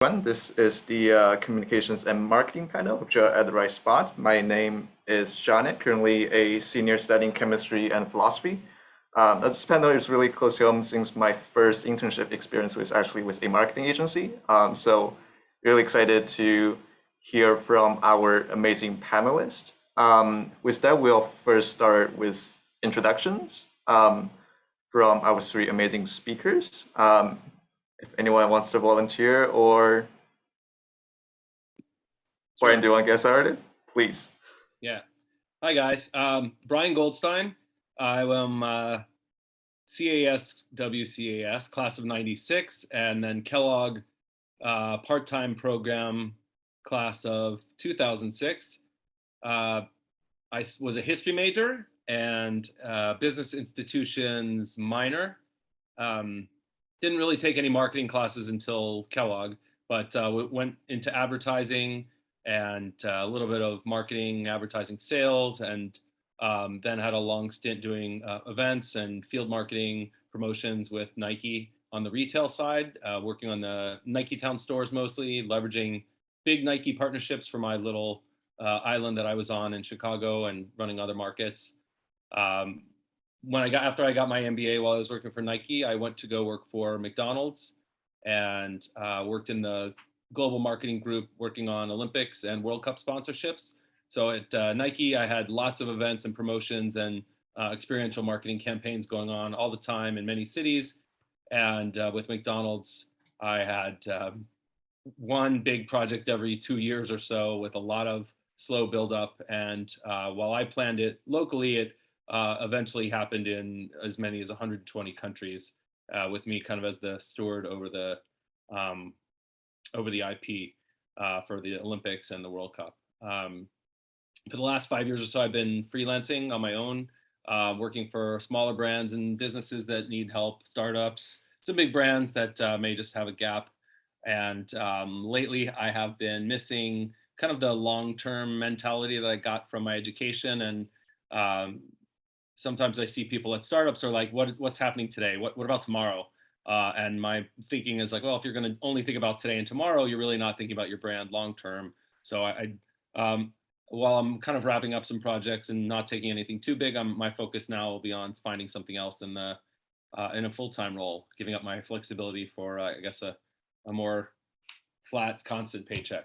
Everyone. This is the Communications and Marketing panel. Hope you're at the right spot. My name is Janet, currently a senior studying chemistry and philosophy. This panel is really close to home since my first internship experience was actually with a marketing agency. So really excited to hear from our amazing panelists. With that, we'll first start with introductions from our three amazing speakers. If anyone wants to volunteer or Brian, do you want to get started? Please. Yeah. Hi, guys. Brian Goldstein. I am CAS, WCAS, class of 96, and then Kellogg part-time program class of 2006. I was a history major and business institutions minor. Didn't really take any marketing classes until Kellogg, but went into advertising and a little bit of marketing, advertising, sales, and then had a long stint doing events and field marketing promotions with Nike on the retail side, working on the Nike Town stores mostly, leveraging big Nike partnerships for my little island that I was on in Chicago and running other markets. After I got my MBA while I was working for Nike, I went to go work for McDonald's and worked in the global marketing group working on Olympics and World Cup sponsorships. So at Nike, I had lots of events and promotions and experiential marketing campaigns going on all the time in many cities. And with McDonald's, I had one big project every 2 years or so with a lot of slow buildup. And while I planned it locally, it eventually happened in as many as 120 countries with me kind of as the steward over the IP for the Olympics and the World Cup. For the last 5 years or so, I've been freelancing on my own, working for smaller brands and businesses that need help, startups, some big brands that may just have a gap. And lately, I have been missing kind of the long-term mentality that I got from my education. And sometimes I see people at startups are like, what's happening today? What about tomorrow? And my thinking is like, well, if you're going to only think about today and tomorrow, you're really not thinking about your brand long term. So while I'm kind of wrapping up some projects and not taking anything too big, my focus now will be on finding something else in a full-time role, giving up my flexibility for I guess a more flat, constant paycheck.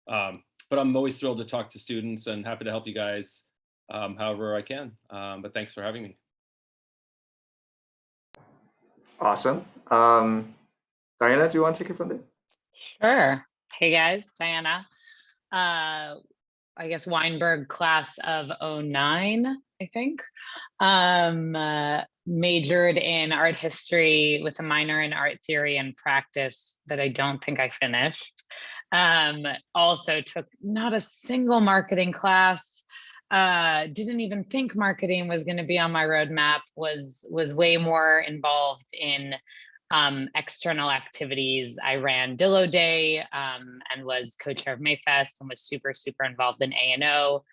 But I'm always thrilled to talk to students and happy to help you guys however I can. But thanks for having me. Awesome. Diana, do you want to take it from there? Sure. Hey guys, Diana. I guess Weinberg class of 09, I think. Majored in art history with a minor in art theory and practice that I don't think I finished. Also took not a single marketing class. Didn't even think marketing was going to be on my roadmap, was way more involved in external activities. I ran Dillo Day and was co-chair of Mayfest and was super involved in A&O.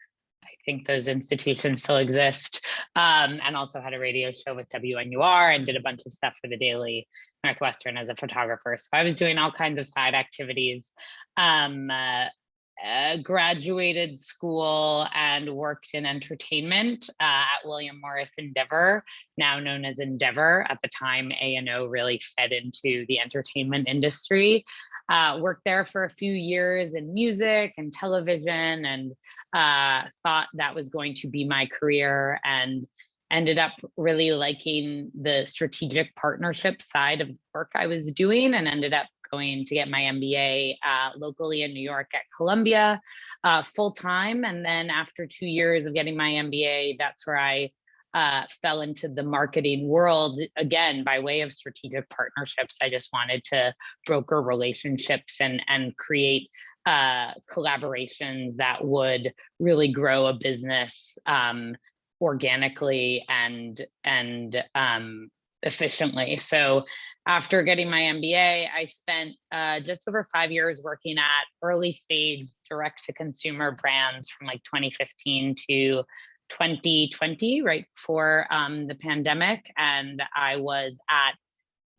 I think those institutions still exist. And also had a radio show with WNUR and did a bunch of stuff for the Daily Northwestern as a photographer. So I was doing all kinds of side activities. Graduated school and worked in entertainment at William Morris Endeavor, now known as Endeavor. At the time, A&O really fed into the entertainment industry. Worked there for a few years in music and television, and thought that was going to be my career, and ended up really liking the strategic partnership side of work I was doing, and ended up going to get my MBA locally in New York at Columbia full time. And then after 2 years of getting my MBA, that's where I fell into the marketing world again by way of strategic partnerships. I just wanted to broker relationships and create collaborations that would really grow a business organically and efficiently. So after getting my MBA, I spent just over 5 years working at early stage direct to consumer brands from like 2015 to 2020, right before the pandemic. And I was at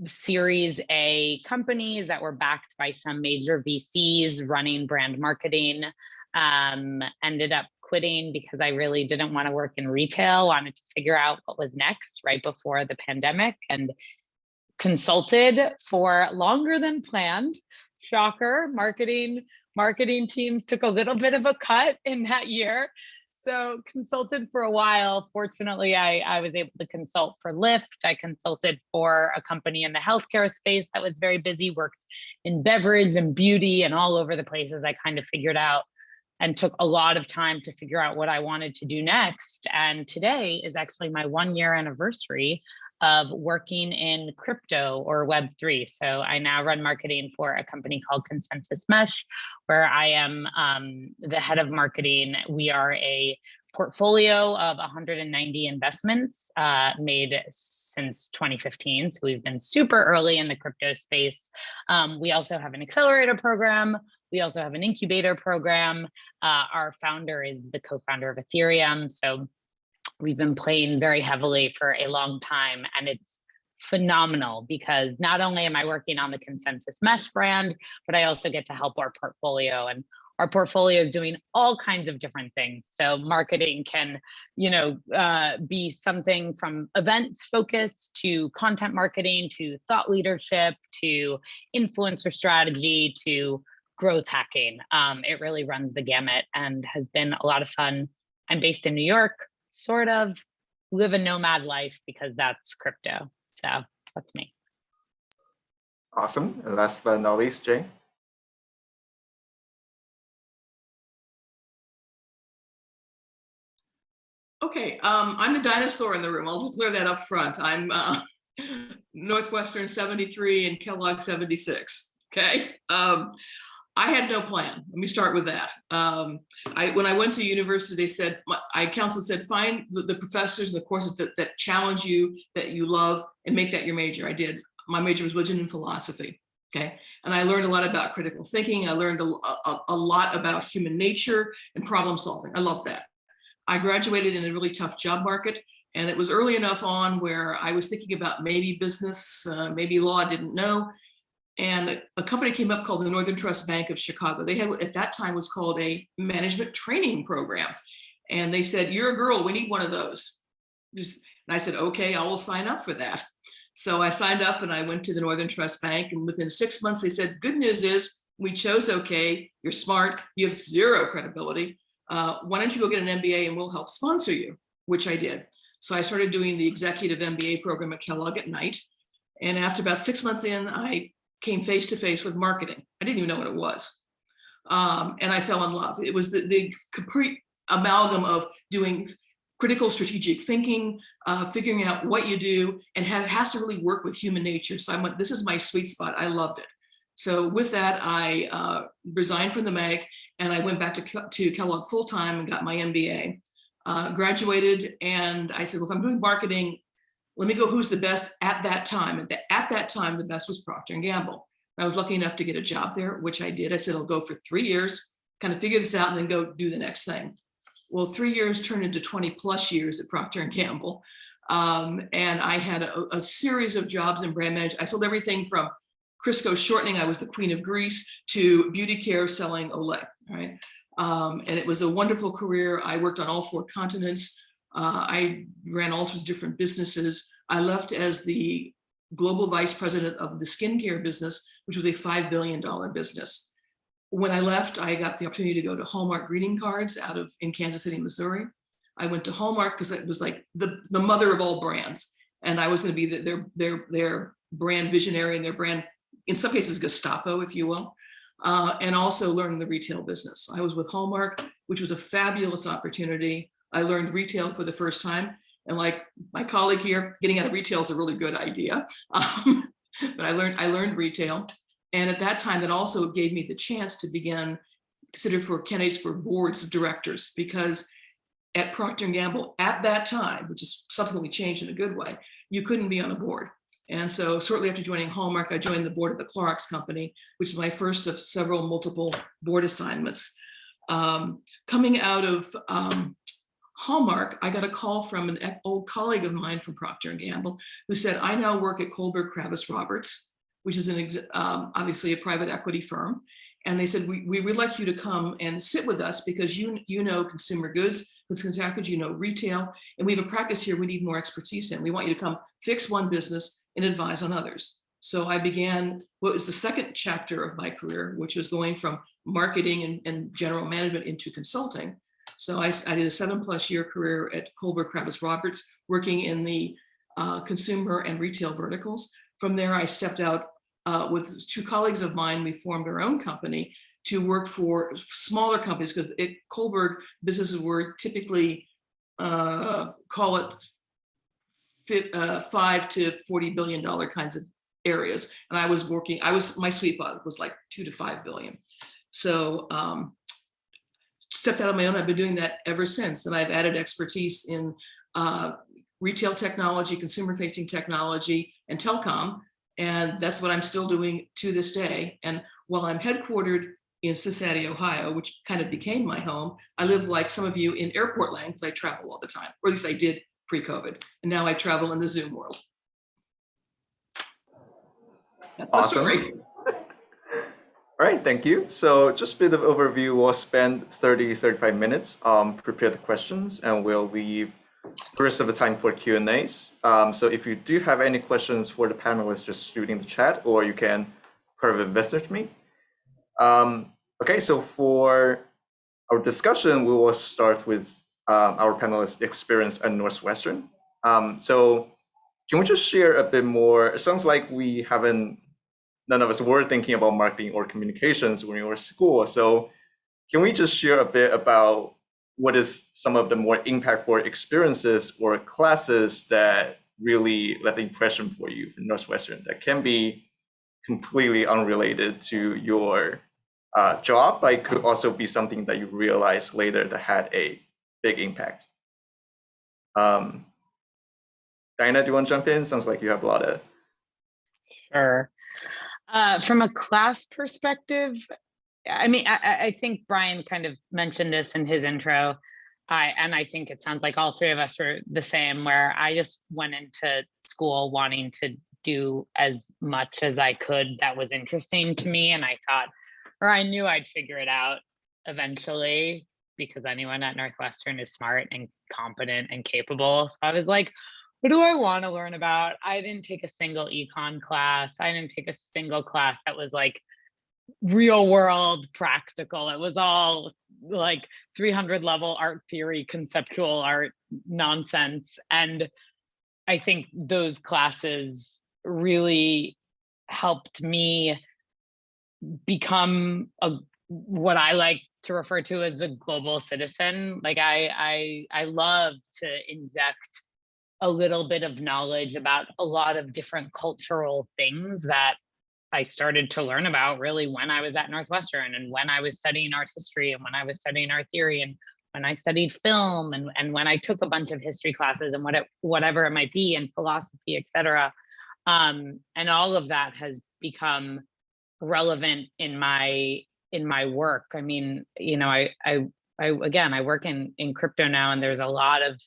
Series A companies that were backed by some major VCs running brand marketing. Ended up quitting because I really didn't want to work in retail, wanted to figure out what was next right before the pandemic, and consulted for longer than planned. Shocker, marketing teams took a little bit of a cut in that year. So consulted for a while. Fortunately, I was able to consult for Lyft. I consulted for a company in the healthcare space that was very busy, worked in beverage and beauty and all over the places. I kind of figured out and took a lot of time to figure out what I wanted to do next. And today is actually my 1-year anniversary of working in crypto or Web3. So I now run marketing for a company called Consensus Mesh, where I am the head of marketing. We are a portfolio of 190 investments made since 2015. So we've been super early in the crypto space. We also have an accelerator program. We also have an incubator program. Our founder is the co-founder of Ethereum. So we've been playing very heavily for a long time, and it's phenomenal because not only am I working on the Consensus Mesh brand, but I also get to help our portfolio, and our portfolio is doing all kinds of different things. So marketing can, be something from events focused to content marketing, to thought leadership, to influencer strategy, to growth hacking. It really runs the gamut and has been a lot of fun. I'm based in New York, sort of live a nomad life because that's crypto. So that's me. Awesome. And last but not least, Jay. Okay, I'm the dinosaur in the room. I'll clear that up front. I'm Northwestern 73 and Kellogg 76. Okay. I had no plan. Let me start with that. When I went to university, they said, council said, find the professors and the courses that challenge you, that you love, and make that your major. I did. My major was religion and philosophy. Okay. And I learned a lot about critical thinking. I learned a lot about human nature and problem solving. I love that. I graduated in a really tough job market, and it was early enough on where I was thinking about maybe business, maybe law, I didn't know. And a company came up called the Northern Trust Bank of Chicago. They had, at that time, was called a management training program. And they said, you're a girl, we need one of those. And I said, okay, I will sign up for that. So I signed up and I went to the Northern Trust Bank, and within 6 months, they said, good news is we chose okay, you're smart, you have zero credibility. Why don't you go get an MBA and we'll help sponsor you, which I did. So I started doing the executive MBA program at Kellogg at night. And after about 6 months in, I came face to face with marketing. I didn't even know what it was. And I fell in love. It was the complete amalgam of doing critical strategic thinking, figuring out what you do, and it has to really work with human nature. So I went, this is my sweet spot. I loved it. So with that, I resigned from the bank and I went back to Kellogg full-time and got my MBA. Graduated, and I said, well, if I'm doing marketing, let me go who's the best at that time. And at that time, the best was Procter & Gamble. I was lucky enough to get a job there, which I did. I said, I'll go for 3 years, kind of figure this out, and then go do the next thing. Well, 3 years turned into 20 plus years at Procter & Gamble. And I had a series of jobs in brand management. I sold everything from Crisco shortening, I was the queen of grease, to beauty care selling Olay, right? And it was a wonderful career. I worked on all 4 continents. I ran all sorts of different businesses. I left as the global vice president of the skincare business, which was a $5 billion business. When I left, I got the opportunity to go to Hallmark greeting cards in Kansas City, Missouri. I went to Hallmark because it was like the mother of all brands. And I was going to be their brand visionary and their brand, in some cases, Gestapo, if you will. And also learning the retail business. I was with Hallmark, which was a fabulous opportunity. I learned retail for the first time. And like my colleague here, getting out of retail is a really good idea. But I learned retail. And at that time, that also gave me the chance to begin consider for candidates for boards of directors, because at Procter & Gamble at that time, which is something we changed in a good way, you couldn't be on a board. And so shortly after joining Hallmark, I joined the board of the Clorox company, which is my first of multiple board assignments. Coming out of Hallmark, I got a call from an old colleague of mine from Procter & Gamble who said, I now work at Kohlberg Kravis Roberts, which is obviously a private equity firm. And they said, we would like you to come and sit with us because you know consumer goods, consumer package, you know retail, and we have a practice here we need more expertise in. We want you to come fix one business and advise on others. So I began what was the second chapter of my career, which was going from marketing and general management into consulting. So I did a 7+ year career at Kohlberg Kravis Roberts, working in the consumer and retail verticals. From there, I stepped out with 2 colleagues of mine. We formed our own company to work for smaller companies because at Kohlberg, businesses were typically, call it $5 to $40 billion kinds of areas. And my sweet spot was like 2 to 5 billion. So stepped out on my own. I've been doing that ever since. And I've added expertise in retail technology, consumer-facing technology, and telecom. And that's what I'm still doing to this day. And while I'm headquartered in Cincinnati, Ohio, which kind of became my home, I live like some of you in airport land because I travel all the time, or at least I did pre-COVID. And now I travel in the Zoom world. That's the story. All right, thank you. So just a bit of overview. We'll spend 35 minutes prepare the questions, and we'll leave the rest of the time for Q&As. So if you do have any questions for the panelists, just shoot in the chat, or you can private message me. Okay, so for our discussion, we will start with our panelists' experience at Northwestern. So can we just share a bit more? It sounds like none of us were thinking about marketing or communications when we were at school. So can we just share a bit about what is some of the more impactful experiences or classes that really left an impression for you from Northwestern that can be completely unrelated to your job, but it could also be something that you realize later that had a big impact? Diana, do you want to jump in? Sounds like you have a lot of. Sure. From a class perspective, I mean, I think Brian kind of mentioned this in his intro, and I think it sounds like all 3 of us were the same, where I just went into school wanting to do as much as I could that was interesting to me, and I knew I'd figure it out eventually, because anyone at Northwestern is smart and competent and capable. So I was like, what do I want to learn about? I didn't take a single econ class. I didn't take a single class that was like real world practical. It was all like 300 level art theory, conceptual art nonsense. And I think those classes really helped me become what I like to refer to as a global citizen. Like I love to inject a little bit of knowledge about a lot of different cultural things that I started to learn about really when I was at Northwestern, and when I was studying art history, and when I was studying art theory, and when I studied film, and when I took a bunch of history classes and whatever it might be, and philosophy, etc. And all of that has become relevant in my work. I mean, you know, I work in crypto now, and there's a lot of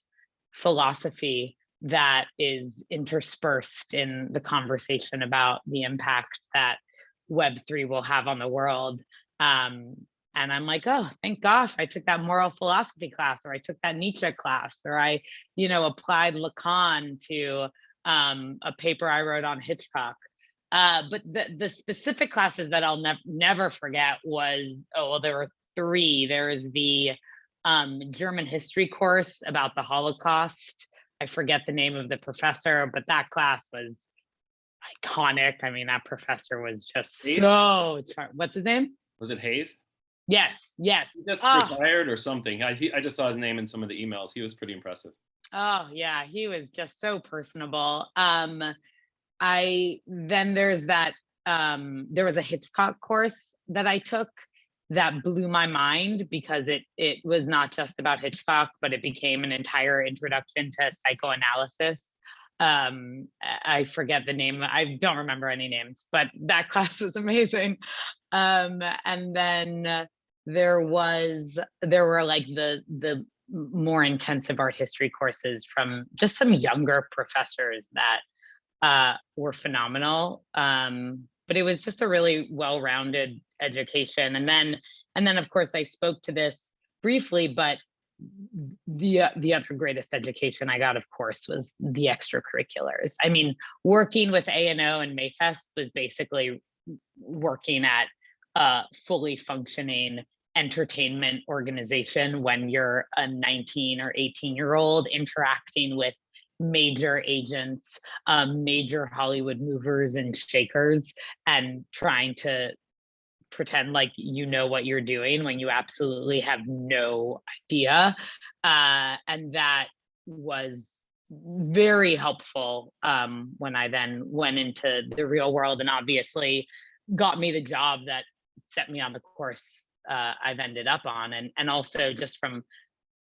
philosophy that is interspersed in the conversation about the impact that Web3 will have on the world. And I'm like, oh, thank gosh, I took that moral philosophy class, or I took that Nietzsche class, or I, applied Lacan to a paper I wrote on Hitchcock. But the specific classes that I'll never forget was, there were 3. There was the German history course about the Holocaust. I forget the name of the professor, but that class was iconic. I mean, that professor was just so, what's his name? Was it Hayes? Yes. He just retired or something. I just saw his name in some of the emails. He was pretty impressive. Oh yeah, he was just so personable. Then there's that, there was a Hitchcock course that I took that blew my mind, because it was not just about Hitchcock, but it became an entire introduction to psychoanalysis. I forget the name. I don't remember any names, but that class was amazing. And then there were like the more intensive art history courses from just some younger professors that were phenomenal. But it was just a really well-rounded education. And then of course I spoke to this briefly, but the other greatest education I got, of course, was the extracurriculars. I mean, working with A&O and Mayfest was basically working at a fully functioning entertainment organization when you're a 19 or 18-year-old interacting with major agents, major Hollywood movers and shakers, and trying to pretend like you know what you're doing when you absolutely have no idea. And that was very helpful when I then went into the real world, and obviously got me the job that set me on the course I've ended up on. And also just from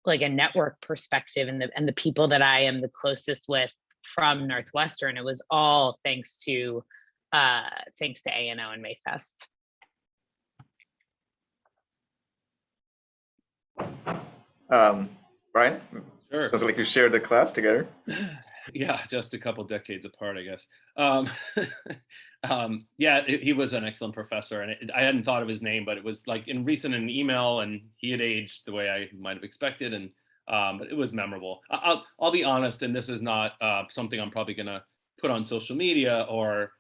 like a network perspective, and the people that I am the closest with from Northwestern, it was all thanks to A&O and Mayfest. Brian, Sure. sounds like you shared the class together. Yeah, just a couple decades apart, I guess. Yeah, he was an excellent professor, and I hadn't thought of his name, but it was like in an email, and he had aged the way I might have expected, and but it was memorable. I'll be honest, and this is not something I'm probably gonna put on social media or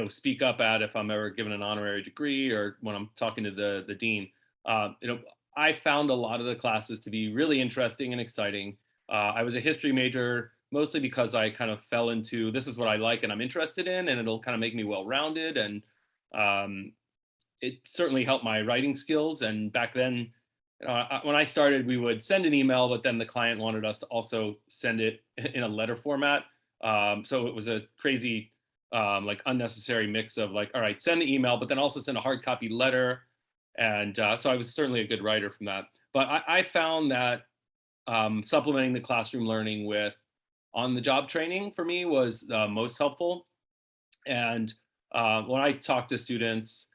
speak up at if I'm ever given an honorary degree or when I'm talking to the dean. I found a lot of the classes to be really interesting and exciting. I was a history major mostly because I kind of fell into, this is what I like and I'm interested in, and it'll kind of make me well-rounded. And it certainly helped my writing skills. And back then, when I started, we would send an email, but then the client wanted us to also send it in a letter format. So it was a crazy, like unnecessary mix of like, all right, send the email, but then also send a hard copy letter. And so I was certainly a good writer from that. But I found that supplementing the classroom learning with on-the-job training for me was most helpful. And when I talk to students,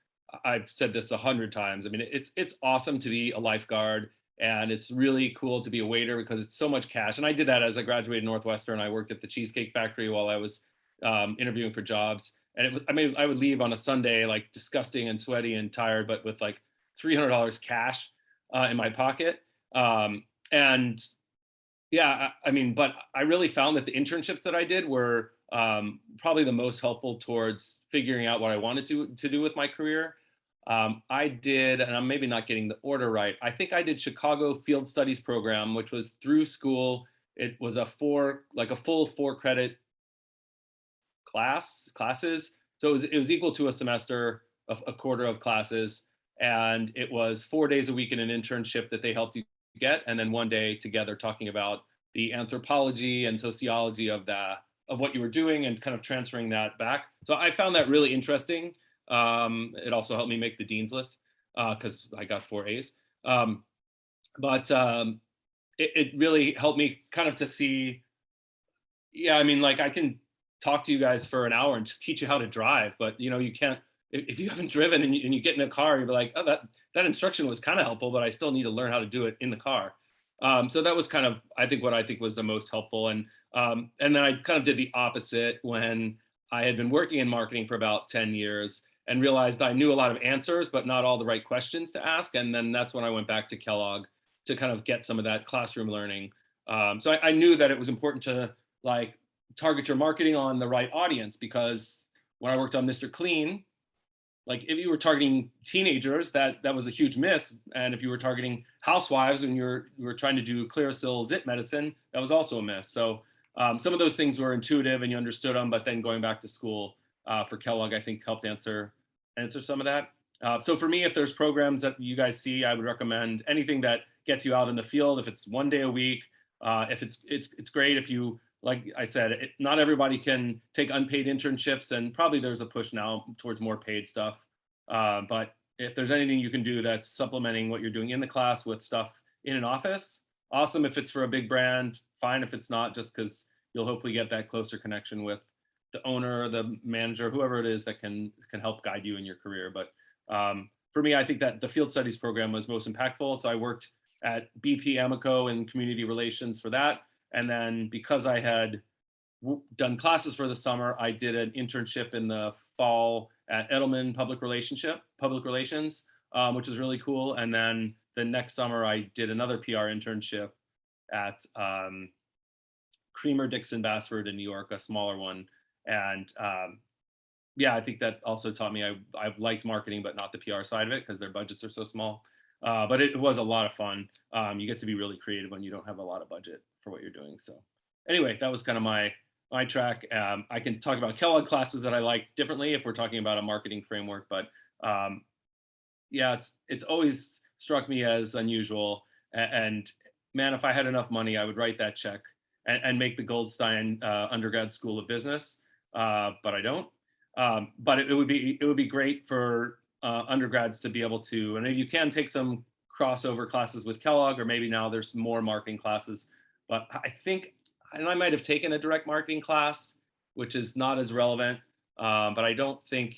I've said this 100 times. I mean, it's awesome to be a lifeguard, and it's really cool to be a waiter because it's so much cash. And I did that as I graduated Northwestern. I worked at the Cheesecake Factory while I was interviewing for jobs. And it was, I mean, I would leave on a Sunday like disgusting and sweaty and tired, but with like $300 cash in my pocket. And yeah, I mean, but I really found that the internships that I did were probably the most helpful towards figuring out what I wanted to do with my career. I did, and I'm maybe not getting the order right, I think I did Chicago Field Studies program, which was through school. It was a full 4-credit classes. So it was equal to a semester of a quarter of classes. And it was 4 days a week in an internship that they helped you get, and then 1 day together talking about the anthropology and sociology of what you were doing and kind of transferring that back. So I found that really interesting. It also helped me make the dean's list because I got 4 A's. But it really helped me kind of to see, yeah, I mean, like I can talk to you guys for an hour and teach you how to drive, but you can't, if you haven't driven and you get in a car, you're like, oh, that instruction was kind of helpful, but I still need to learn how to do it in the car. So that was kind of, I think, what I think was the most helpful. And then I kind of did the opposite when I had been working in marketing for about 10 years and realized I knew a lot of answers, but not all the right questions to ask. And then that's when I went back to Kellogg to kind of get some of that classroom learning. So I knew that it was important to like target your marketing on the right audience, because when I worked on Mr. Clean, like if you were targeting teenagers, that was a huge miss. And if you were targeting housewives and you were trying to do Clearasil zit medicine, that was also a miss. So some of those things were intuitive and you understood them, but then going back to school for Kellogg, I think helped answer some of that. So for me, if there's programs that you guys see, I would recommend anything that gets you out in the field. If it's 1 day a week, if it's great. If you, like I said, not everybody can take unpaid internships, and probably there's a push now towards more paid stuff. But if there's anything you can do that's supplementing what you're doing in the class with stuff in an office, awesome. If it's for a big brand, fine. If it's not, just because you'll hopefully get that closer connection with the owner, the manager, whoever it is that can help guide you in your career. But for me, I think that the field studies program was most impactful. So I worked at BP Amico in community relations for that. And then because I had done classes for the summer, I did an internship in the fall at Edelman Public Relations, which is really cool. And then the next summer, I did another PR internship at Creamer Dixon Bassford in New York, a smaller one. And yeah, I think that also taught me I've liked marketing, but not the PR side of it because their budgets are so small. But it was a lot of fun. You get to be really creative when you don't have a lot of budget for what you're doing. So anyway, that was kind of my track. I can talk about Kellogg classes that I like differently if we're talking about a marketing framework, but yeah, it's always struck me as unusual. And man, if I had enough money, I would write that check and make the Goldstein undergrad school of business, but I don't. But it would be great for undergrads to be able to, and you can take some crossover classes with Kellogg, or maybe now there's more marketing classes. But I think, and I might have taken a direct marketing class, which is not as relevant, but I don't think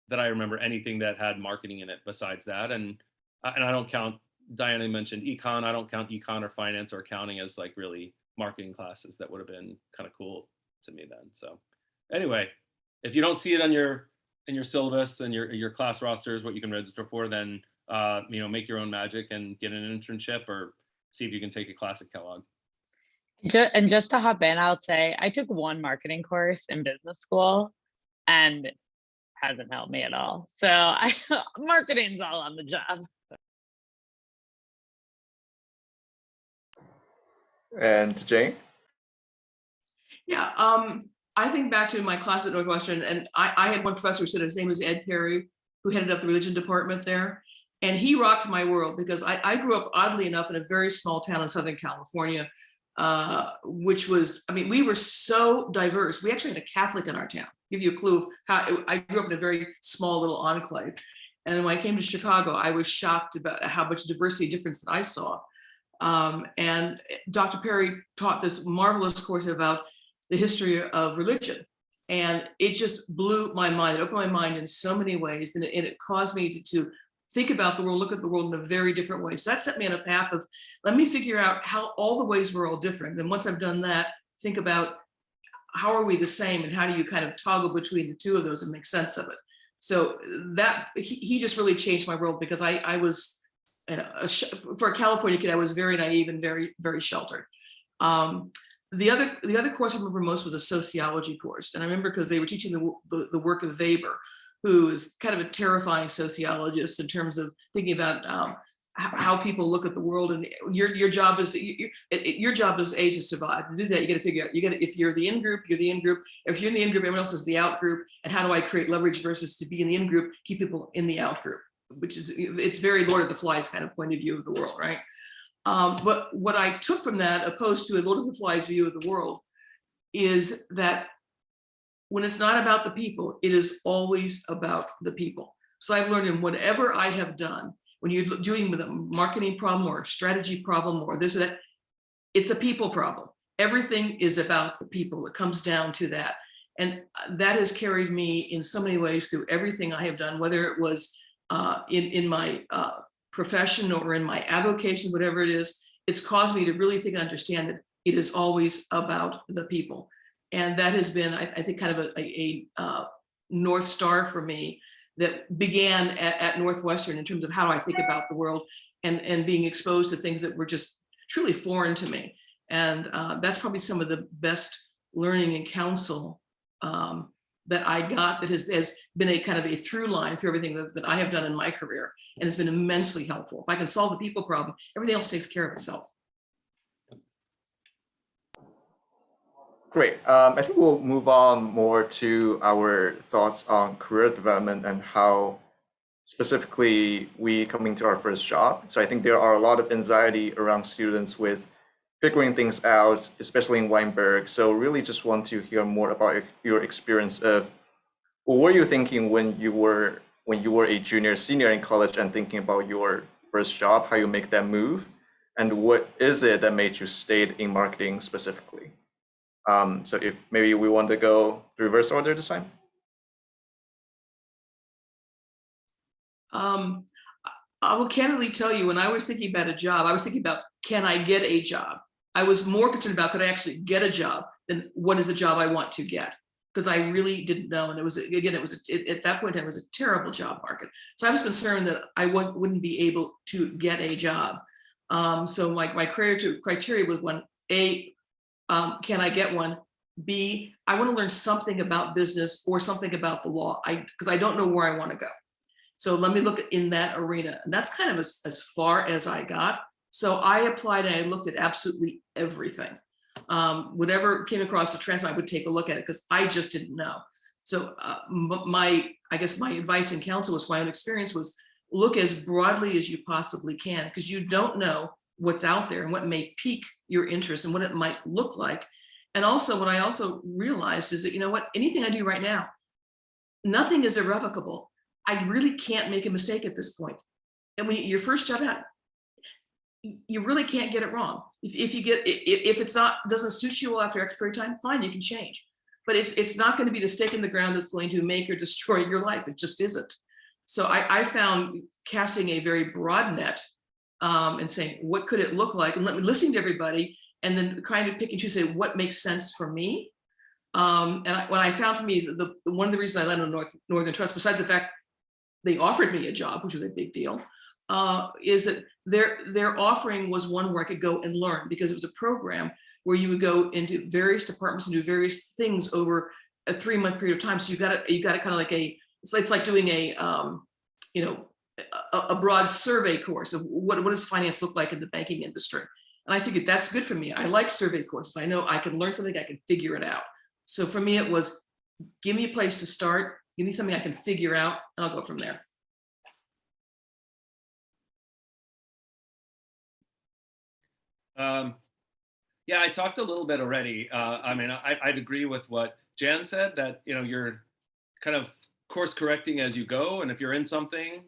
that I remember anything that had marketing in it besides that. And I don't count, Diana mentioned econ, I don't count econ or finance or accounting as like really marketing classes that would have been kind of cool to me then. So anyway, if you don't see it on in your syllabus and your class rosters, what you can register for, then make your own magic and get an internship or see if you can take a class at Kellogg. And just to hop in, I'll say I took one marketing course in business school and it hasn't helped me at all. So marketing's all on the job. And Jane? Yeah, I think back to my class at Northwestern, and I had one professor who said his name was Ed Perry, who headed up the religion department there. And he rocked my world because I grew up, oddly enough, in a very small town in Southern California, which was, I mean, we were so diverse. We actually had a Catholic in our town. Give you a clue of how I grew up in a very small little enclave. And when I came to Chicago, I was shocked about how much diversity difference that I saw. And Dr. Perry taught this marvelous course about the history of religion. And it just blew my mind. It opened my mind in so many ways. And it caused me to think about the world, look at the world in a very different way. So that set me on a path of, let me figure out how all the ways we're all different. And once I've done that, think about how are we the same and how do you kind of toggle between the two of those and make sense of it. So that he just really changed my world because I was, for a California kid, I was very naive and very, very sheltered. The other course I remember most was a sociology course. And I remember because they were teaching the work of Weber, who is kind of a terrifying sociologist in terms of thinking about how people look at the world. And your job is your job is to survive. To do that, you got to figure out, if you're the in group, you're the in group. If you're in the in group, everyone else is the out group. And how do I create leverage versus to be in the in group, keep people in the out group, which is, it's very Lord of the Flies kind of point of view of the world, right? But what I took from that, opposed to a Lord of the Flies view of the world, is that when it's not about the people, it is always about the people. So I've learned in whatever I have done, when you're doing with a marketing problem or a strategy problem or this or that, it's a people problem. Everything is about the people. It comes down to that. And that has carried me in so many ways through everything I have done, whether it was in my profession or in my avocation, whatever it is. It's caused me to really think and understand that it is always about the people. And that has been, I think, kind of a North Star for me that began at Northwestern in terms of how do I think about the world and being exposed to things that were just truly foreign to me. And that's probably some of the best learning and counsel that I got that has been a kind of a through line through everything that I have done in my career. And it's been immensely helpful. If I can solve the people problem, everything else takes care of itself. Great. I think we'll move on more to our thoughts on career development and how specifically we coming to our first job. So I think there are a lot of anxiety around students with figuring things out, especially in Weinberg. So really just want to hear more about your experience of what were you thinking when you were a junior, senior in college and thinking about your first job, how you make that move, and what is it that made you stay in marketing specifically? So if maybe we want to go reverse order this time. I will candidly tell you, when I was thinking about a job, I was thinking about, can I get a job? I was more concerned about, could I actually get a job than what is the job I want to get? Because I really didn't know. And it was, again, at that point, it was a terrible job market. So I was concerned that I wouldn't be able to get a job. So my criteria was one, A, can I get one? B, I want to learn something about business or something about the law, because I don't know where I want to go. So let me look in that arena. And that's kind of as far as I got. So I applied and I looked at absolutely everything. Whatever came across the transom, I would take a look at it because I just didn't know. So I guess my advice and counsel was, my own experience was, look as broadly as you possibly can, because you don't know what's out there and what may pique your interest and what it might look like. And also what I also realized is that, you know what, anything I do right now, nothing is irrevocable. I really can't make a mistake at this point. And when your first job out, you really can't get it wrong. If it's not, doesn't suit you well after X period of time, fine, you can change. But it's not going to be the stake in the ground that's going to make or destroy your life. It just isn't. So I found casting a very broad net and saying, what could it look like? And listening to everybody, and then kind of pick and choose, say, what makes sense for me? What I found for me, one of the reasons I landed on Northern Trust, besides the fact they offered me a job, which was a big deal, is that their offering was one where I could go and learn, because it was a program where you would go into various departments and do various things over a 3-month period of time. So you got it kind of like it's like doing a broad survey course of what does finance look like in the banking industry. And I figured that's good for me. I like survey courses. I know I can learn something, I can figure it out. So for me, it was, give me a place to start, give me something I can figure out, and I'll go from there. Yeah, I talked a little bit already. I mean, I'd agree with what Jan said, that, you know, you're kind of course correcting as you go. And if you're in something,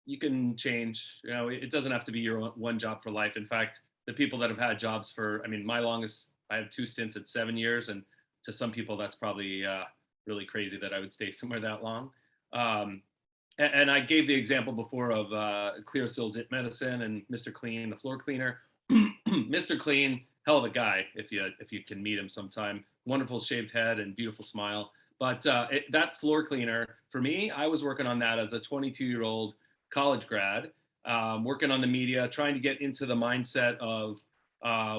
you can change. You know, it doesn't have to be your one job for life. In fact, the people that have had jobs for, I mean, my longest, I had 2 stints at 7 years. And to some people, that's probably really crazy that I would stay somewhere that long. And I gave the example before of Clearasil's It Medicine and Mr. Clean, the floor cleaner. Mr. Clean, hell of a guy if you can meet him sometime. Wonderful shaved head and beautiful smile. But that floor cleaner, for me, I was working on that as a 22-year-old college grad, working on the media, trying to get into the mindset of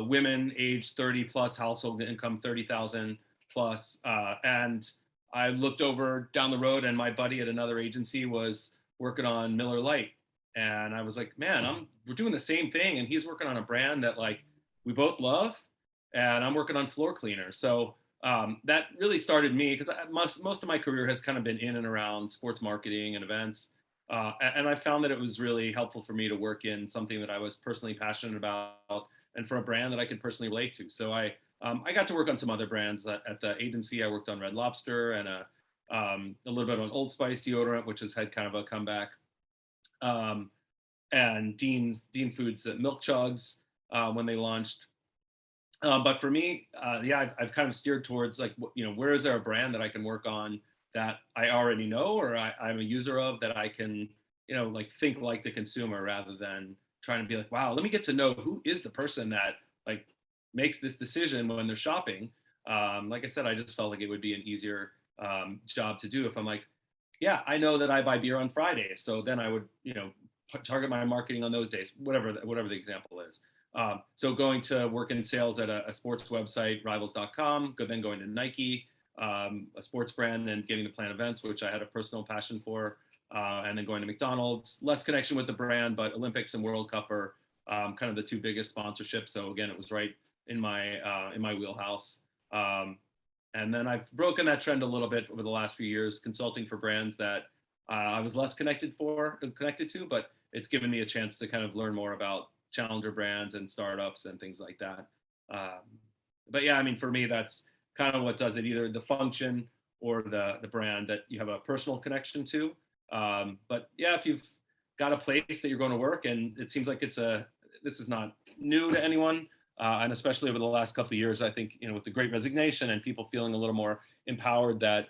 women age 30 plus, household income 30,000 plus. And I looked over down the road, and my buddy at another agency was working on Miller Lite. And I was like, man, we're doing the same thing. And he's working on a brand that, like, we both love, and I'm working on floor cleaner. So that really started me, because most of my career has kind of been in and around sports marketing and events. And I found that it was really helpful for me to work in something that I was personally passionate about, and for a brand that I could personally relate to. So I got to work on some other brands at the agency. I worked on Red Lobster and a little bit on Old Spice deodorant, which has had kind of a comeback. And Dean Foods Milk Chugs when they launched. But for me, yeah, I've kind of steered towards, like, you know, where is there a brand that I can work on that I already know, or I'm a user of, that I can, you know, like, think like the consumer, rather than trying to be like, wow, let me get to know who is the person that, like, makes this decision when they're shopping. Like I said, I just felt like it would be an easier job to do if I'm like, yeah, I know that I buy beer on Friday, so then I would, you know, target my marketing on those days, whatever the example is. So going to work in sales at a sports website, rivals.com, then going to Nike, a sports brand, and getting to plan events, which I had a personal passion for, and then going to McDonald's, less connection with the brand, but Olympics and World Cup are kind of the 2 biggest sponsorships. So again, it was right in my wheelhouse. And then I've broken that trend a little bit over the last few years, consulting for brands that I was less connected to, but it's given me a chance to kind of learn more about challenger brands and startups and things like that. But yeah, I mean, for me, that's kind of what does it, either the function or the brand that you have a personal connection to. But yeah, if you've got a place that you're going to work, and it seems like this is not new to anyone, and especially over the last couple of years, I think, you know, with the Great Resignation and people feeling a little more empowered that,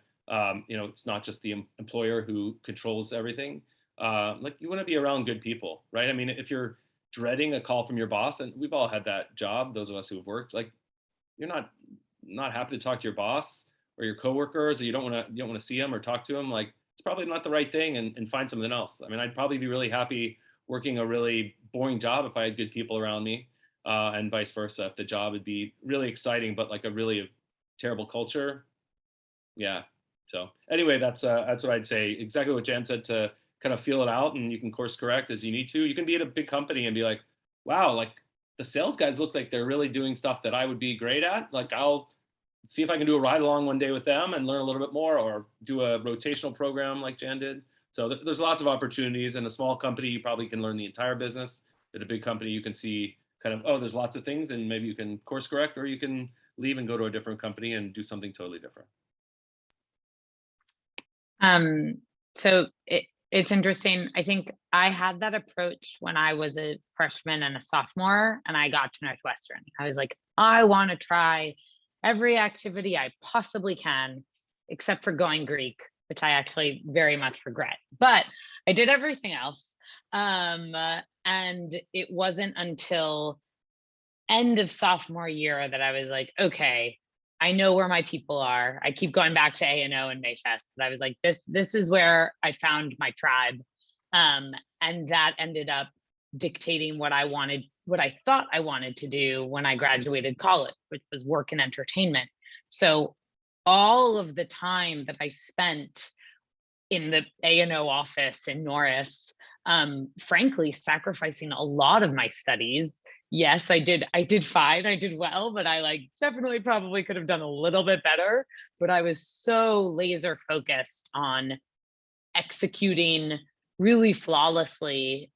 you know, it's not just the employer who controls everything. like you want to be around good people, right? I mean, if you're dreading a call from your boss, and we've all had that job, those of us who have worked, like you're not happy to talk to your boss or your coworkers, or you don't want to see them or talk to them, like it's probably not the right thing, and find something else. I mean, I'd probably be really happy working a really boring job if I had good people around me, and vice versa. If the job would be really exciting, but like a really terrible culture, yeah. So anyway, that's what I'd say. Exactly what Jan said, to kind of feel it out, and you can course correct as you need to. You can be at a big company and be like, wow, like the sales guys look like they're really doing stuff that I would be great at. Like I'll see if I can do a ride along one day with them and learn a little bit more, or do a rotational program like Jan did. So there's lots of opportunities. In a small company, you probably can learn the entire business. At a big company, you can see kind of, oh, there's lots of things, and maybe you can course correct, or you can leave and go to a different company and do something totally different. So it's interesting. I think I had that approach when I was a freshman and a sophomore, and I got to Northwestern. I was like, I want to try every activity I possibly can, except for going Greek, which I actually very much regret. But I did everything else. And it wasn't until end of sophomore year that I was like, okay, I know where my people are. I keep going back to A&O and Mayfest, but I was like, this is where I found my tribe. And that ended up dictating what I wanted, what I thought I wanted to do when I graduated college, which was work in entertainment. So all of the time that I spent in the A&O office in Norris, frankly, sacrificing a lot of my studies. Yes, I did fine, I did well, but I like definitely probably could have done a little bit better. But I was so laser focused on executing really flawlessly,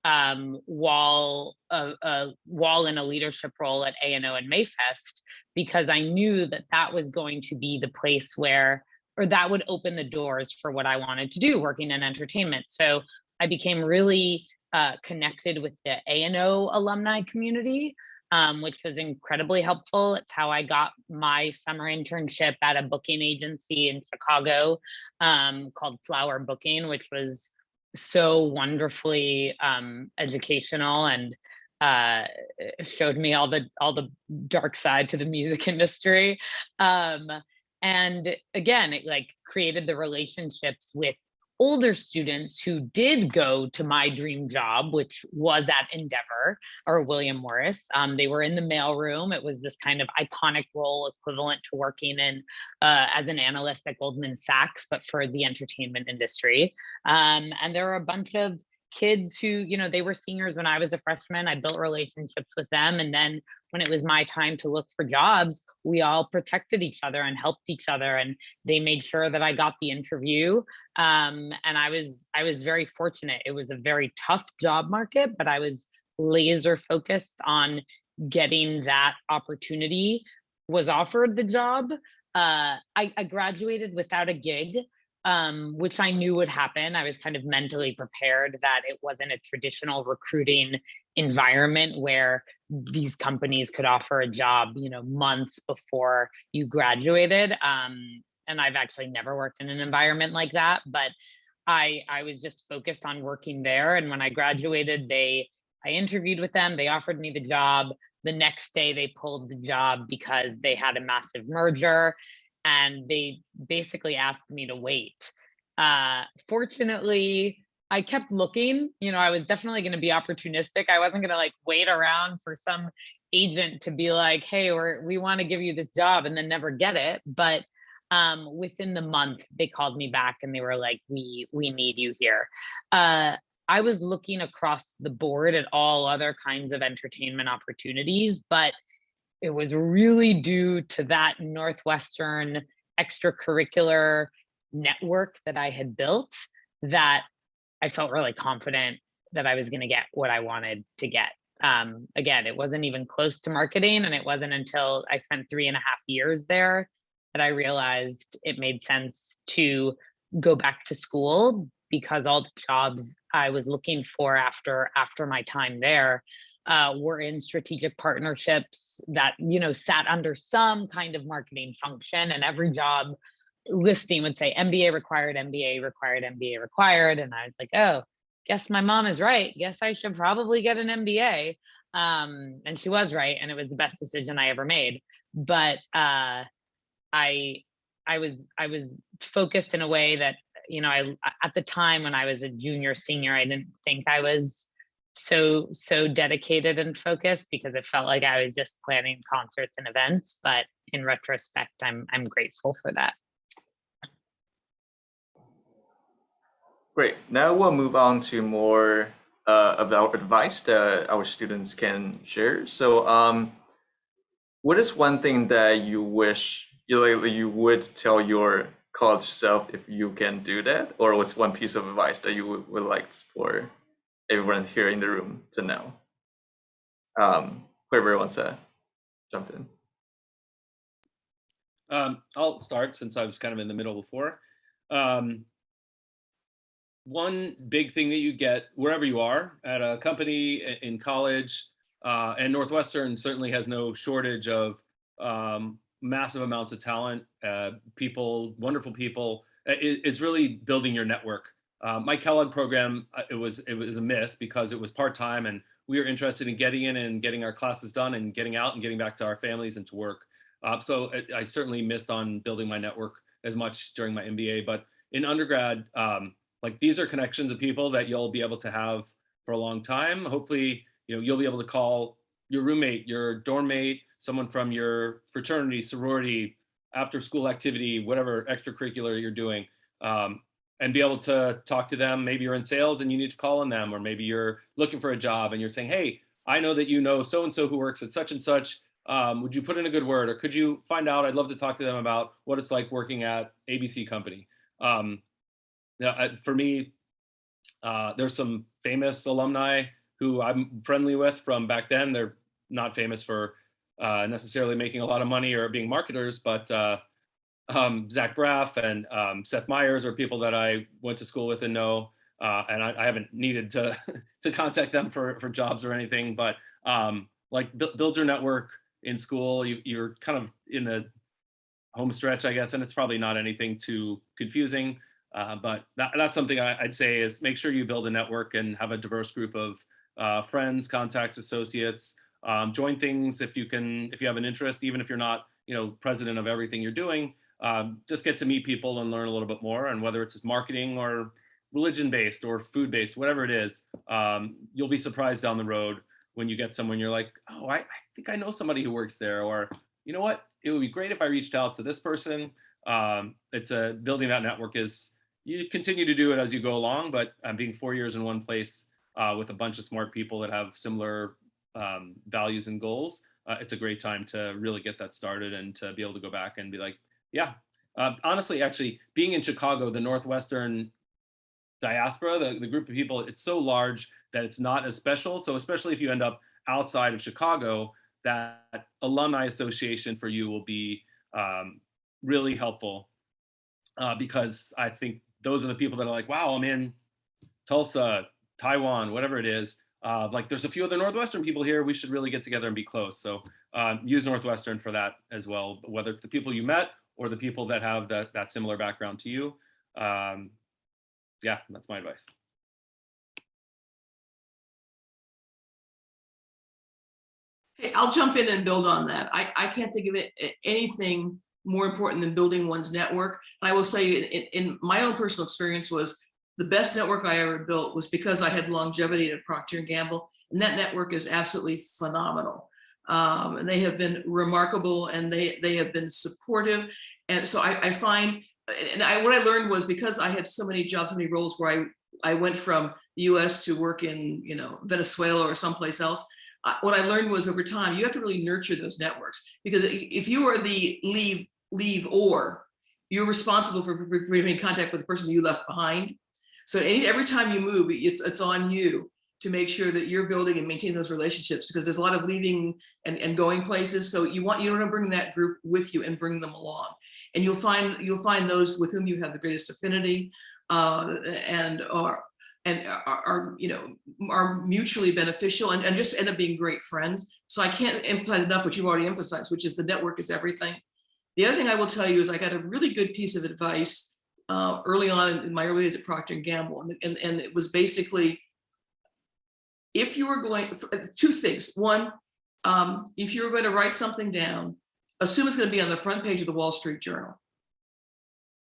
while in a leadership role at A&O and Mayfest, because I knew that that was going to be the place where, or that would open the doors for what I wanted to do, working in entertainment. So I became really connected with the A&O alumni community, which was incredibly helpful. It's how I got my summer internship at a booking agency in Chicago, called Flower Booking, which was so wonderfully educational, and showed me all the dark side to the music industry. And again, it like created the relationships with older students who did go to my dream job, which was at Endeavor or William Morris. They were in the mailroom. It was this kind of iconic role equivalent to working in as an analyst at Goldman Sachs, but for the entertainment industry. And there were a bunch of kids who, you know, they were seniors when I was a freshman. I built relationships with them. And then when it was my time to look for jobs, we all protected each other and helped each other. And they made sure that I got the interview. And I was very fortunate. It was a very tough job market, but I was laser focused on getting that opportunity, was offered the job. I graduated without a gig, which I knew would happen. I was kind of mentally prepared that it wasn't a traditional recruiting environment where these companies could offer a job, you know, months before you graduated. And I've actually never worked in an environment like that, but I was just focused on working there. And when I graduated, I interviewed with them, they offered me the job. The next day they pulled the job because they had a massive merger, and they basically asked me to wait. Fortunately, I kept looking. You know, I was definitely going to be opportunistic. I wasn't going to like wait around for some agent to be like, hey, we want to give you this job and then never get it. But within the month, they called me back and they were like, we need you here. I was looking across the board at all other kinds of entertainment opportunities, but it was really due to that Northwestern extracurricular network that I had built that I felt really confident that I was going to get what I wanted to get. Again, it wasn't even close to marketing, and it wasn't until I spent 3.5 years there that I realized it made sense to go back to school, because all the jobs I was looking for after my time there were in strategic partnerships that, you know, sat under some kind of marketing function, and every job listing would say MBA required, MBA required, MBA required. And I was like, oh, guess my mom is right. Guess I should probably get an MBA. And she was right, and it was the best decision I ever made. But I I was focused in a way that, you know, I at the time when I was a junior senior, I didn't think I was so dedicated and focused, because it felt like I was just planning concerts and events. But in retrospect, I'm grateful for that. Great. Now we'll move on to more about advice that our students can share. So, what is one thing that you wish you would tell your college self if you can do that? Or what's one piece of advice that you would like for everyone here in the room to know? Whoever wants to jump in. I'll start since I was kind of in the middle before. One big thing that you get wherever you are, at a company, in college, and Northwestern certainly has no shortage of massive amounts of talent, people, wonderful people, is really building your network. My Kellogg program, it was a miss because it was part-time, and we were interested in getting in and getting our classes done and getting out and getting back to our families and to work. So I certainly missed on building my network as much during my MBA, but in undergrad, like, these are connections of people that you'll be able to have for a long time. Hopefully, you know, you'll be able to call your roommate, your dorm mate, someone from your fraternity, sorority, after school activity, whatever extracurricular you're doing, and be able to talk to them. Maybe you're in sales and you need to call on them, or maybe you're looking for a job and you're saying, hey, I know that you know so-and-so who works at such and such. Would you put in a good word, or could you find out? I'd love to talk to them about what it's like working at ABC company. For me, there's some famous alumni who I'm friendly with from back then. They're not famous for necessarily making a lot of money or being marketers, but Zach Braff and Seth Meyers are people that I went to school with and know, and I haven't needed to to contact them for jobs or anything. But like, build your network in school. You're kind of in the home stretch, I guess, and it's probably not anything too confusing. But that's something I'd say is make sure you build a network and have a diverse group of friends, contacts, associates. Join things if you have an interest, even if you're not, you know, president of everything you're doing. Just get to meet people and learn a little bit more. And whether it's marketing or religion-based or food-based, whatever it is, you'll be surprised down the road when you get someone you're like, oh, I think I know somebody who works there, or, you know what, it would be great if I reached out to this person. Building that network is, you continue to do it as you go along, but being 4 years in one place with a bunch of smart people that have similar values and goals, it's a great time to really get that started and to be able to go back and be like, yeah. Honestly, actually, being in Chicago, the Northwestern diaspora, the group of people, it's so large that it's not as special. So especially if you end up outside of Chicago, that alumni association for you will be really helpful, because I think those are the people that are like, wow, I'm in Tulsa, Taiwan, whatever it is. Like, there's a few other Northwestern people here. We should really get together and be close. So use Northwestern for that as well, whether it's the people you met or the people that have that similar background to you. Yeah, that's my advice. Hey, I'll jump in and build on that. I can't think of anything more important than building one's network. And I will say, in my own personal experience, was the best network I ever built was because I had longevity at Procter & Gamble, and that network is absolutely phenomenal. And they have been remarkable, and they have been supportive. And so I find, and what I learned was, because I had so many jobs, so many roles where I went from the US to work in, you know, Venezuela or someplace else, what I learned was, over time, you have to really nurture those networks, because if you are the leave or, you're responsible for bringing contact with the person you left behind. So every time you move, it's on you to make sure that you're building and maintaining those relationships, because there's a lot of leaving and going places. So you want to bring that group with you and bring them along, and you'll find those with whom you have the greatest affinity, and are you know, are mutually beneficial, and just end up being great friends. So I can't emphasize enough what you've already emphasized, which is the network is everything. The other thing I will tell you is, I got a really good piece of advice early on in my early days at Procter & Gamble. And it was basically, if you were going, two things. One, if you were going to write something down, assume it's going to be on the front page of the Wall Street Journal.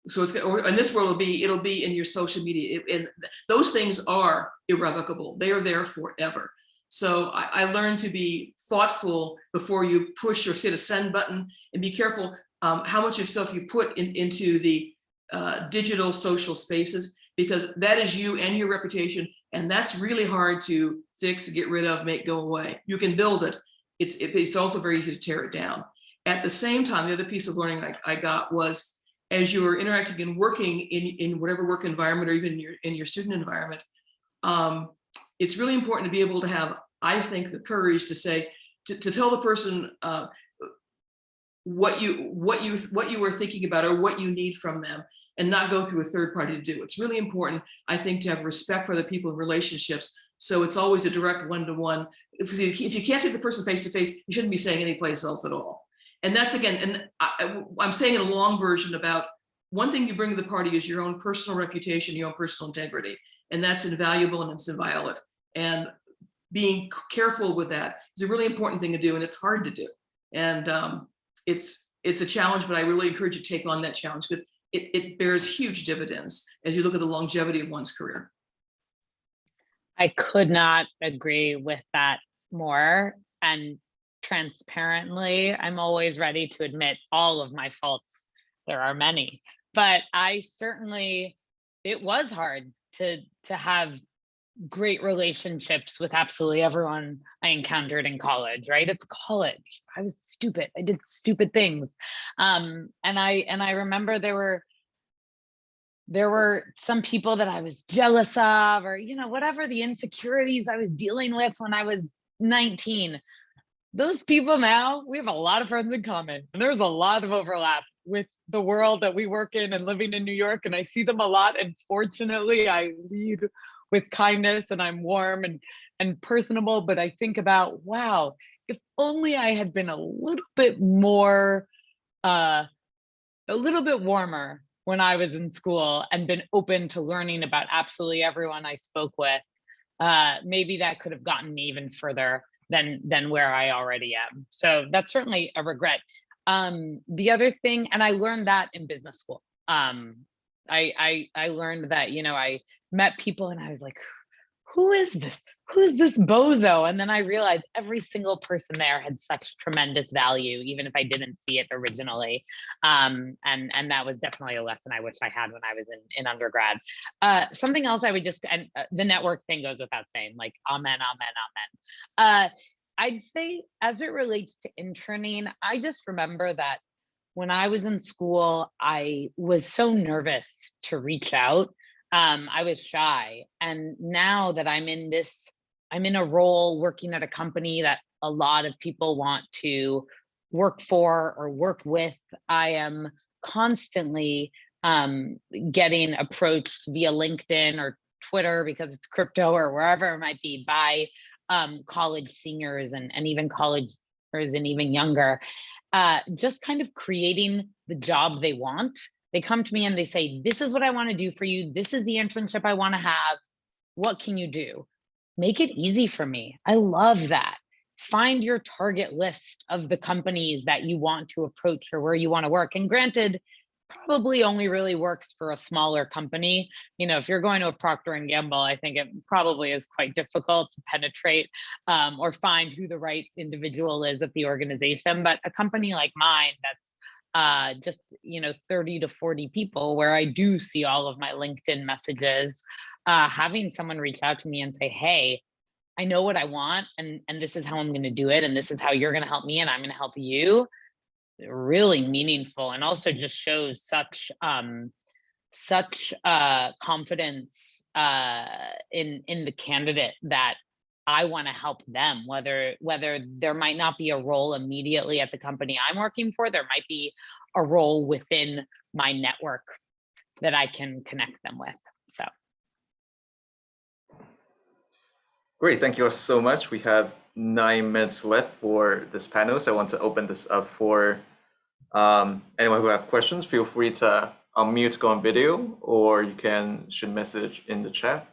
So it's, or in this world, it'll be in your social media. And those things are irrevocable. They are there forever. So I learned to be thoughtful before you push or hit a send button, and be careful how much of yourself you put into the digital social spaces, because that is you and your reputation. And that's really hard to fix, get rid of, make go away. You can build it. It's also very easy to tear it down. At the same time, the other piece of learning I got was, as you are interacting and working in whatever work environment, or even in your student environment, it's really important to be able to have, I think, the courage to say, to tell the person what you were thinking about or what you need from them, and not go through a third party to do. It's really important, I think, to have respect for the people in relationships. So it's always a direct one-to-one. If you can't see the person face to face, you shouldn't be saying any place else at all. And that's, again, and I'm saying in a long version about, one thing you bring to the party is your own personal reputation, your own personal integrity, and that's invaluable and it's inviolate. And being careful with that is a really important thing to do, and it's hard to do. And it's a challenge, but I really encourage you to take on that challenge, because it bears huge dividends as you look at the longevity of one's career. I could not agree with that more. And transparently, I'm always ready to admit all of my faults. There are many, but it was hard to have great relationships with absolutely everyone I encountered in college, right? It's college. I was stupid. I did stupid things. And I remember there were some people that I was jealous of, or, whatever the insecurities I was dealing with when I was 19. Those people now, we have a lot of friends in common, and there's a lot of overlap with the world that we work in and living in New York. And I see them a lot. And fortunately, I lead with kindness, and I'm warm and personable. But I think about, wow, if only I had been a little bit more, a little bit warmer when I was in school, and been open to learning about absolutely everyone I spoke with, maybe that could have gotten me even further than where I already am. So that's certainly a regret. The other thing, and I learned that in business school. I learned that, I met people and I was like, who is this? Who's this bozo? And then I realized every single person there had such tremendous value, even if I didn't see it originally. And that was definitely a lesson I wish I had when I was in undergrad. Something else I would just, and the network thing goes without saying, like, amen, amen, amen. I'd say, as it relates to interning, I just remember that when I was in school, I was so nervous to reach out. I was shy. And now that I'm in a role working at a company that a lot of people want to work for or work with, I am constantly getting approached via LinkedIn or Twitter, because it's crypto, or wherever it might be, by college seniors and even collegers and even younger, just kind of creating the job they want. They come to me and they say, this is what I want to do for you. This is the internship I want to have. What can you do? Make it easy for me. I love that. Find your target list of the companies that you want to approach or where you want to work. And granted, probably only really works for a smaller company. If you're going to a Procter & Gamble, I think it probably is quite difficult to penetrate or find who the right individual is at the organization. But a company like mine that's just 30 to 40 people, where I do see all of my LinkedIn messages, having someone reach out to me and say, hey, I know what I want, and this is how I'm going to do it, and this is how you're going to help me, and I'm going to help you. Really meaningful, and also just shows such confidence in the candidate, that I want to help them, whether there might not be a role immediately at the company I'm working for. There might be a role within my network that I can connect them with. So Great, thank you so much. We have 9 minutes left for this panel, so I want to open this up for anyone who have questions. Feel free to unmute, go on video, or you can shoot message in the chat.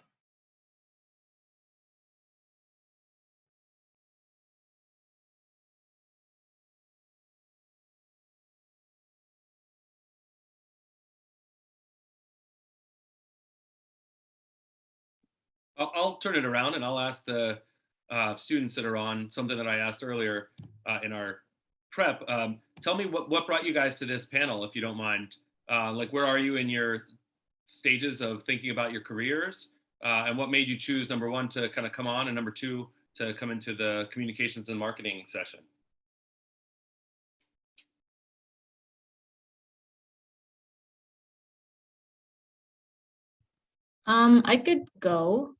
I'll turn it around and I'll ask the students that are on something that I asked earlier in our prep. Tell me what brought you guys to this panel, if you don't mind. Like, where are you in your stages of thinking about your careers? And what made you choose, number one, to kind of come on, and number two, to come into the communications and marketing session? I could go.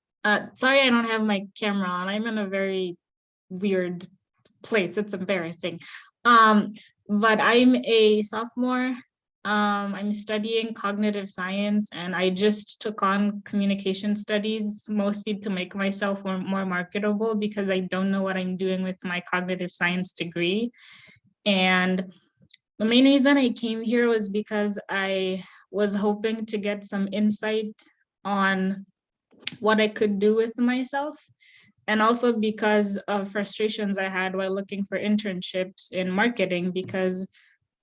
Sorry, I don't have my camera on. I'm in a very weird place. It's embarrassing. But I'm a sophomore. I'm studying cognitive science, and I just took on communication studies, mostly to make myself more marketable, because I don't know what I'm doing with my cognitive science degree. And the main reason I came here was because I was hoping to get some insight on what I could do with myself, and also because of frustrations I had while looking for internships in marketing, because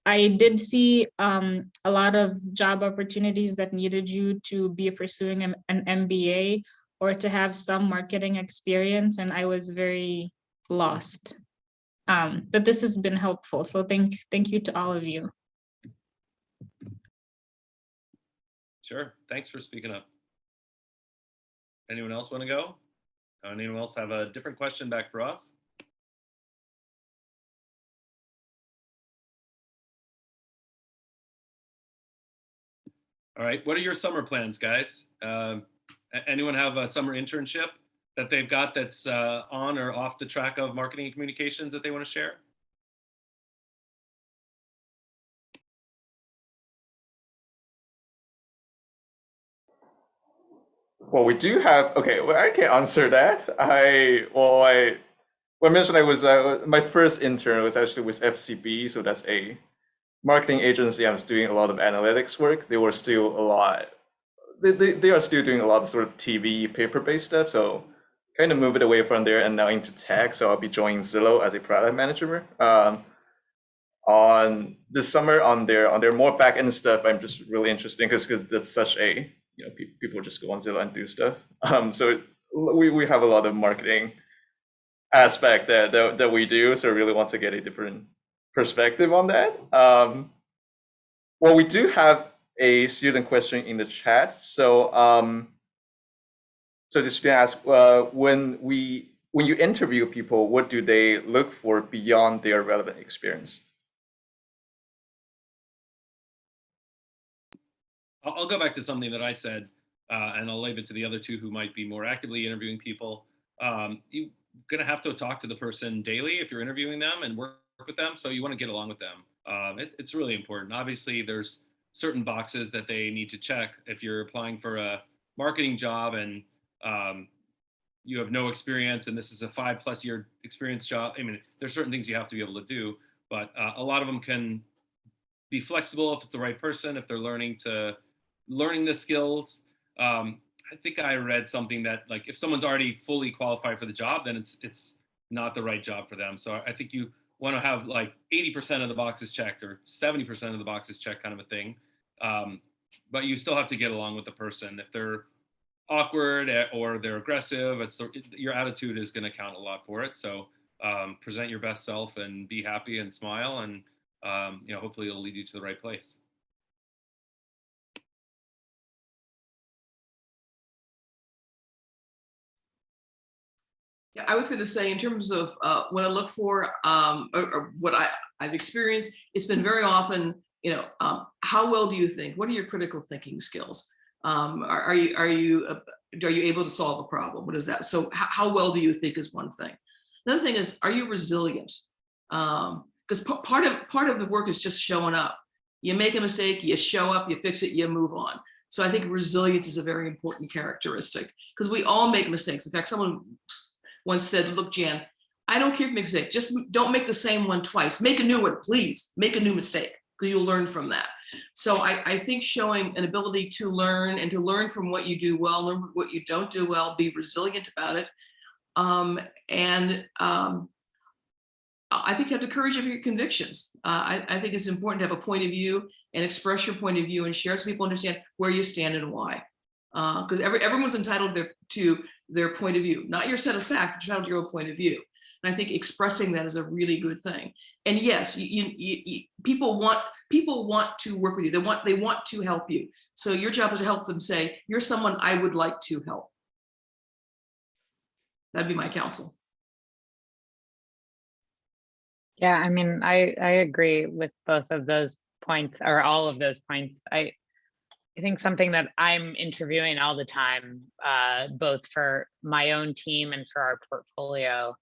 I did see a lot of job opportunities that needed you to be pursuing an MBA or to have some marketing experience, and I was very lost. But this has been helpful, so thank you to all of you. Sure, thanks for speaking up. Anyone else want to go? Anyone else have a different question back for us? All right, what are your summer plans, guys? Anyone have a summer internship that they've got that's on or off the track of marketing and communications that they want to share? Well, we do have, okay, well, I can answer that. I mentioned I was, my first intern was actually with FCB, so that's a marketing agency. I was doing a lot of analytics work. They were still a lot, they are still doing a lot of sort of TV paper-based stuff, so kind of move it away from there and now into tech. So I'll be joining Zillow as a product manager. On this summer, on their more back-end stuff, I'm just really interested because that's such a, you know, people just go on Zillow and do stuff. So we have a lot of marketing aspect that we do, so I really want to get a different perspective on that. Well, we do have a student question in the chat. So so this student asks, when you interview people, what do they look for beyond their relevant experience? I'll go back to something that I said, and I'll leave it to the other two who might be more actively interviewing people. You're going to have to talk to the person daily if you're interviewing them and work with them. So you want to get along with them. It's really important. Obviously, there's certain boxes that they need to check. If you're applying for a marketing job and you have no experience and this is a 5+ year experience job, I mean, there's certain things you have to be able to do, but a lot of them can be flexible if it's the right person, if they're learning the skills. I think I read something that, like, if someone's already fully qualified for the job, then it's not the right job for them. So I think you want to have like 80% of the boxes checked or 70% of the boxes checked, kind of a thing. But you still have to get along with the person. If they're awkward or they're aggressive, your attitude is going to count a lot for it. So present your best self and be happy and smile, and hopefully it'll lead you to the right place. Yeah, I was going to say, in terms of what I look for, or what I've experienced, it's been very often, how well do you think? What are your critical thinking skills? Are you able to solve a problem? What is that? So how well do you think is one thing. Another thing is, are you resilient? Because part of the work is just showing up. You make a mistake, you show up, you fix it, you move on. So I think resilience is a very important characteristic, because we all make mistakes. In fact, someone once said, look, Jan, I don't care if you make a mistake, just don't make the same one twice. Make a new one, please. Make a new mistake, because you'll learn from that. So I think showing an ability to learn and to learn from what you do well, learn what you don't do well, be resilient about it. I think you have the courage of your convictions. I think it's important to have a point of view and express your point of view and share so people understand where you stand and why. Because everyone's entitled to their point of view, not your set of facts, but your own point of view. And I think expressing that is a really good thing. And yes, people want to work with you. They want to help you. So your job is to help them say, you're someone I would like to help. That'd be my counsel. Yeah, I mean, I agree with both of those points, or all of those points. I think something that I'm interviewing all the time, both for my own team and for our portfolio,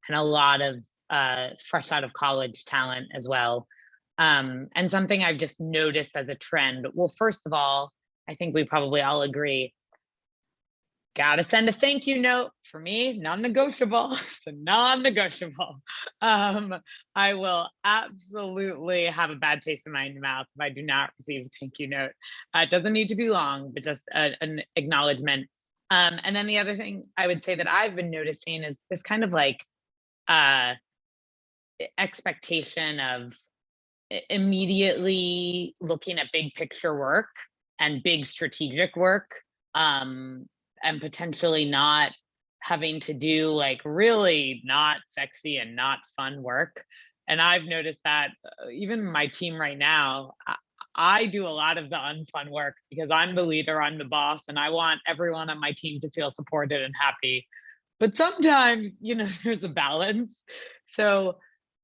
and a lot of fresh out of college talent as well. And something I've just noticed as a trend. Well, first of all, I think we probably all agree, gotta send a thank you note. For me, non-negotiable. It's a non-negotiable. I will absolutely have a bad taste in my mouth if I do not receive a thank you note. It doesn't need to be long, but just an acknowledgement. And then the other thing I would say that I've been noticing is this kind of like expectation of immediately looking at big picture work and big strategic work, and potentially not having to do like really not sexy and not fun work. And I've noticed that even my team right now, I do a lot of the unfun work because I'm the leader, I'm the boss, and I want everyone on my team to feel supported and happy. But sometimes, there's a balance. So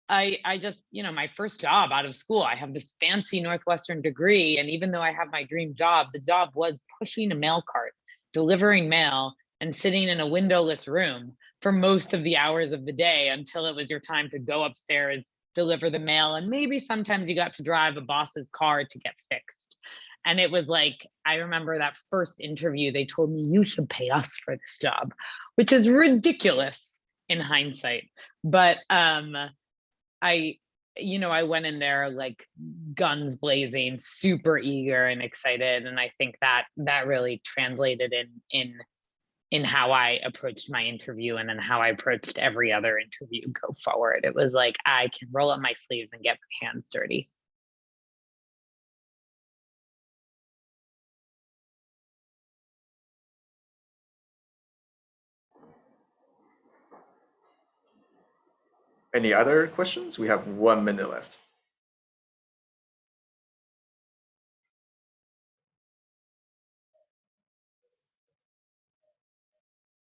I just, my first job out of school, I have this fancy Northwestern degree. And even though I have my dream job, the job was pushing a mail cart, delivering mail, and sitting in a windowless room for most of the hours of the day until it was your time to go upstairs, deliver the mail. And maybe sometimes you got to drive a boss's car to get fixed. And it was like, I remember that first interview, they told me, you should pay us for this job, which is ridiculous in hindsight. But I went in there like guns blazing, super eager and excited. And I think that really translated in how I approached my interview and then how I approached every other interview go forward. It was like, I can roll up my sleeves and get my hands dirty. Any other questions? We have 1 minute left.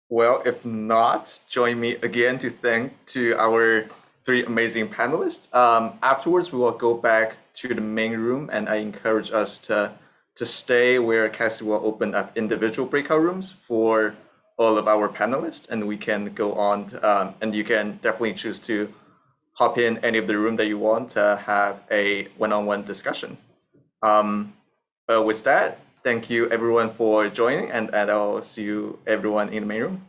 Well, if not, join me again to thank to our 3 amazing panelists. Afterwards, we will go back to the main room, and I encourage us to stay where Cassie will open up individual breakout rooms for all of our panelists, and we can go on, and you can definitely choose to hop in any of the room that you want to have a one-on-one discussion. But with that, thank you everyone for joining, and I'll see you everyone in the main room.